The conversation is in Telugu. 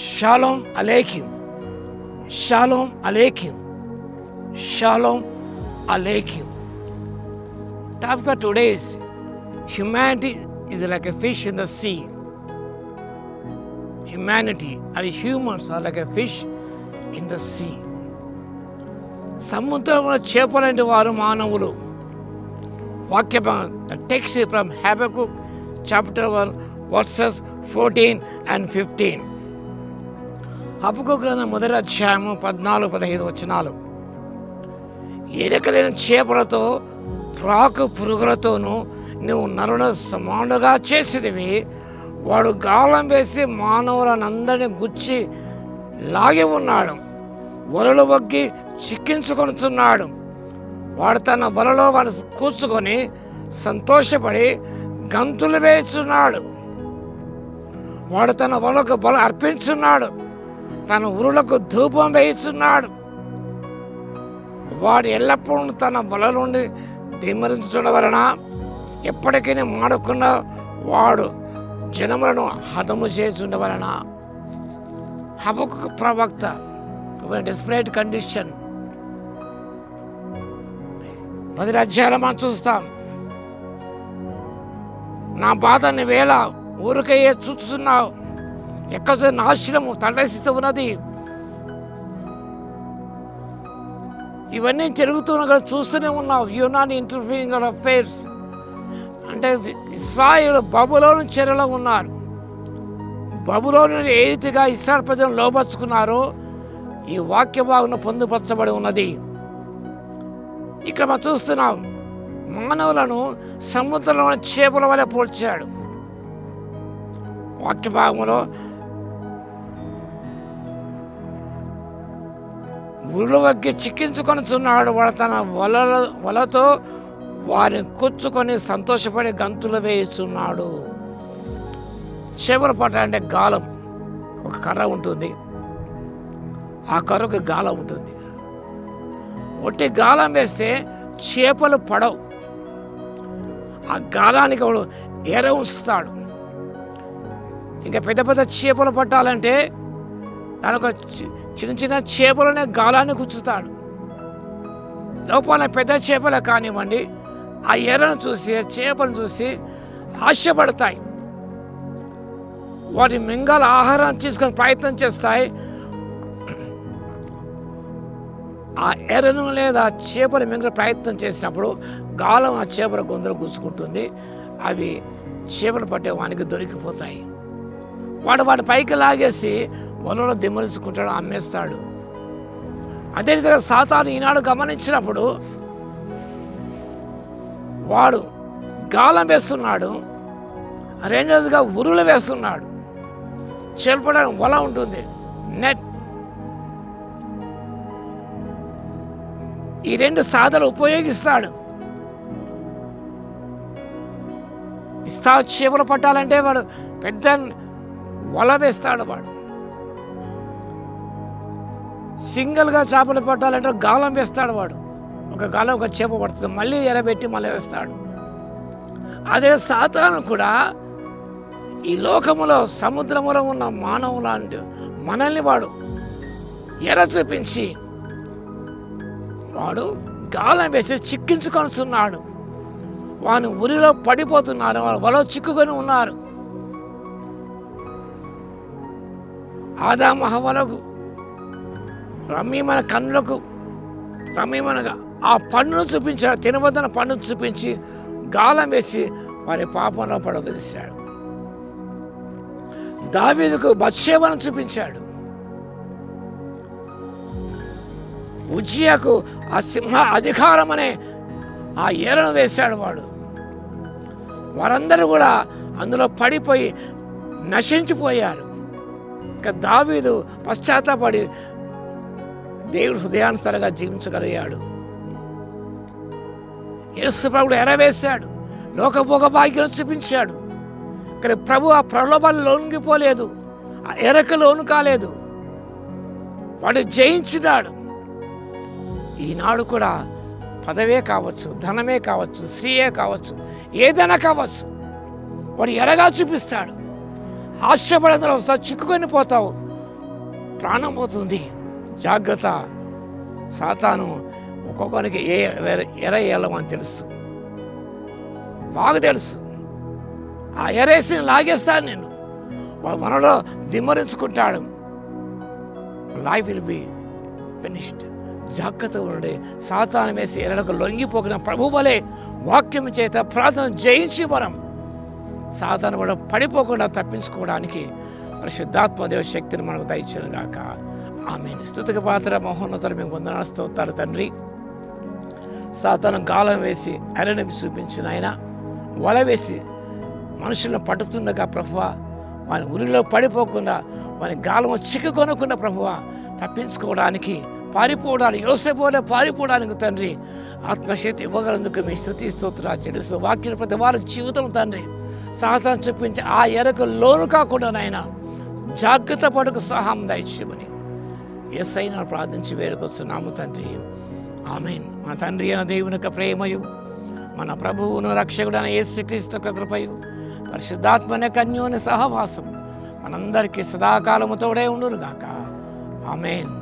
షాలోమ్ అలేకిం, షాలోమ్ అలేకిం, షాలోమ్ అలేకిం. Topic of today is humanity is like a fish in the sea. Humanity or humans are like a fish in the sea. సముద్రంలో చేపలంటి వారు మానవులు. వాక్య text from Habakkuk chapter 1 verses 14 and 15. హబక్కూకు గ్రంథం మొదటి అధ్యాయము 14-15 వచనాలు. ఎరకలేని చేపలతో ప్రాకు పురుగులతోనూ నువ్వు నరులను సమానుగా చేసినవి. వాడు గాలం వేసి మానవులనందరినీ గుచ్చి లాగి ఉన్నాడు, వలలు వగ్గి చిక్కించుకొనుచున్నాడు. వాడు తన వలలో వాడు కూర్చుకొని సంతోషపడి గంతులు వేస్తున్నాడు. వాడు తన వలకు బల అర్పించున్నాడు, తన ఉరులకు ధూపం వేయిస్తున్నాడు. వాడు ఎల్లప్పుడూ తన బల నుండి దిమ్మరించడం వలన ఎప్పటికీ మాడకుండా వాడు జనములను హతము చేస్తుండ వలన. హబక్కూకు ప్రవక్త డెస్పరేట్ కండిషన్. మొదటి అధ్యాయంలో మనం చూస్తాం, నా బాధ నీవేళ ఊరికయ్యే చూస్తున్నావు, ఎక్కడ నాశనము తటస్థిస్తూ ఉన్నది. ఇవన్నీ జరుగుతున్నా చూస్తూనే ఉన్నావు. You not interfering in affairs. అంటే ఇశ్రాయేలు బబులోను చెరలో ఉన్నారు. బబులోను ఏ రీతిగా ఇశ్రాయేలు ప్రజలను లోపరుచుకున్నారో ఈ వాక్య భాగంలో పొందుపరచబడి ఉన్నది. ఇక్కడ మనం చూస్తున్నాం, మానవులను సముద్రంలో చేపల వలె పోల్చాడు. వాక్య భాగంలో ఉరులు వగ్గి చిక్కించుకొనుచున్నాడు. వాడు తన వలతో వారిని కూర్చుకొని సంతోషపడి గంతులు వేయిస్తున్నాడు. చేపల పట్ట అంటే గాలం, ఒక కర్ర ఉంటుంది, ఆ కర్రకు గాలం ఉంటుంది. ఒట్టి గాలం వేస్తే చేపలు పడవు. ఆ గాలానికి వాడు ఎర ఉంచుతాడు. ఇంకా పెద్ద పెద్ద చేపలు పట్టాలంటే దానికి చిన్న చిన్న చేపలనే గాలాన్ని గుచ్చుతాడు. లోపల పెద్ద చేపలే కానివ్వండి, ఆ ఎర్రను చూసి ఆ చేపను చూసి ఆశపడతాయి. వాటి మింగాల ఆహారం తీసుకొని ప్రయత్నం చేస్తాయి. ఆ ఎర్రను లేదా చేపలు మింగల ప్రయత్నం చేసినప్పుడు గాలం ఆ చేపల గొంతులు గుచ్చుకుంటుంది. అవి చేపలు పట్టే వానికి దొరికిపోతాయి. వాటి పైకి లాగేసి వలలో దిమ్మరించుకుంటాడు, అమ్మేస్తాడు. అదే విధంగా సాతాను ఈనాడు గమనించినప్పుడు వాడు గాలం వేస్తున్నాడు, రెండోదిగా ఉరులు వేస్తున్నాడు. చేపడానికి వల ఉంటుంది, నెట్. ఈ రెండు సాధనలు ఉపయోగిస్తాడు. చేపలు పట్టాలంటే వాడు పెద్ద వల వేస్తాడు. వాడు సింగిల్గా చేపలు పట్టాలంటే గాలం వేస్తాడు. వాడు ఒక గాలం ఒక చేప పడుతుంది, మళ్ళీ ఎరబెట్టి మళ్ళీ వేస్తాడు. అదే సాతాను కూడా ఈ లోకములో సముద్రములో ఉన్న మానవులు అంటే మనల్ని వాడు ఎర చూపించి వాడు గాలం వేసి చిక్కించుకొనుచున్నాడు. వాని ఉరిలో పడిపోతున్నారు, వాళ్ళు చిక్కుకొని ఉన్నారు. ఆదాము హవ్వలకు రమ్యమైన కన్నులకు రమ్యమైనగా ఆ పన్నును చూపించాడు, తినవద్దన్న పన్నును చూపించి గాలం వేసి వారి పాపంలో పడవేశాడు. దావీదుకు బత్షెబను చూపించాడు. ఉజ్జియాకు ఆ సింహ అధికారం అనే ఆ ఏరను వేశాడు. వారందరూ కూడా అందులో పడిపోయి నశించిపోయారు. ఇక దావీదు పశ్చాత్తాపడి దేవుడు హృదయానుసారంగా జీవించగలిగాడు. యేసు ప్రభుడు ఎరవేశాడు, లోకభోగ భాగ్యం చూపించాడు. కానీ ప్రభు ఆ ప్రలోభాలు లొంగిపోలేదు, ఆ ఎరకు లోను కాలేదు. వాడు జయించినాడు. ఈనాడు కూడా పదవే కావచ్చు, ధనమే కావచ్చు, స్త్రీయే కావచ్చు, ఏదైనా కావచ్చు, వాడు ఎరగా చూపిస్తాడు. ఆశపడేందులో వస్తావు, చిక్కుకొని పోతావు, ప్రాణం పోతుంది. జాగ్రత్త. సాతాను ఒక్కొక్కరికి ఎర వేయాలని తెలుసు, బాగా తెలుసు. ఆ ఎరేసి లాగేస్తాను నేను, మనలో దిమ్మరించుకుంటాడు. Life will be finished. జాగ్రత్తగా ఉండే సాతాను వేసి ఎరలకు లొంగిపోకుండా ప్రభు వలె వాక్యం చేత ప్రార్థన జయించి మనం సాతాను కూడా పడిపోకుండా తప్పించుకోవడానికి పరిశుద్ధాత్మ దేవ శక్తిని మనకు దయచేయను గాక. ఆమేన్. స్తుతికి పాత్ర మహోన్నతులు మీకు వందనాలు స్తోత్రాలు తండ్రి. సాతాను గాలం వేసి ఎరని చూపించిన ఆయన వల వేసి మనుషులను పట్టుతుండగా ప్రభువా, వాని ఉరిలో పడిపోకుండా, వాని గాలం చిక్కుకొనకుండా ప్రభువా తప్పించుకోవడానికి, పారిపోవడానికి, యోసేపువలె పారిపోవడానికి తండ్రి ఆత్మశక్తి ఇవ్వగలందుకు మీ స్తుతి స్తోత్రాలు చెల్లిస్తూ వాక్యం ప్రతి వారి జీవితం తండ్రి సాతాను చూపించి ఆ ఎరకు లోను కాకుండా నాయన జాగ్రత్త పడుకు సహాయం దయచేయమని యేసయ్యను ప్రార్థించి వేడుకొస్తున్నాము తండ్రి. ఆమేన్. మా తండ్రి అయిన దేవుని యొక్క ప్రేమయు, మన ప్రభువును రక్షకుడైన యేసుక్రీస్తు యొక్క కృపయు, పరిశుద్ధాత్మ యొక్క అన్యోన్య సహవాసం మనందరికీ సదాకాలము తోడే ఉండును గాక. ఆమేన్.